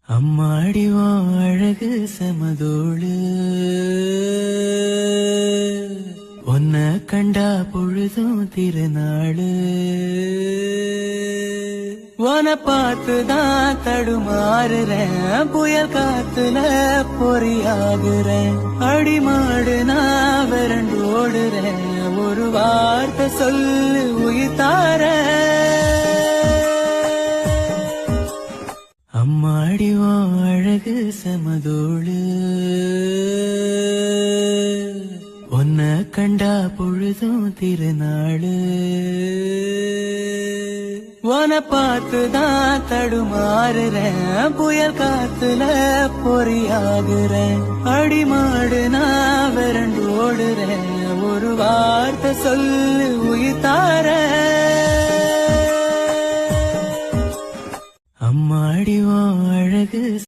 அம்மாடி உன் அழகு செமதோளு, உன்ன கண்டா பொழுதும் திருநாளு. உன பார்த்துதான் தடுமாறுறேன், புயல் காத்துல பொறியாகுறேன். அடிமாடு நான் விரண்டு ஓடுறேன், ஒரு வார்த்தை சொல்லு உயிர் தாரேன். அம்மாடி உன் அழகு செமதோளு, உன்ன கண்டா பொழுதும் திருநாளு. உன பார்த்துதான் தடுமாறுறேன், புயல் காத்துல பொறியாகுறேன். அடிமாடு நான் விரண்டு ஓடுறேன், ஒரு வார்த்தை சொல்லு உயிர் தாரேன். அம்மாடி உன் அழகு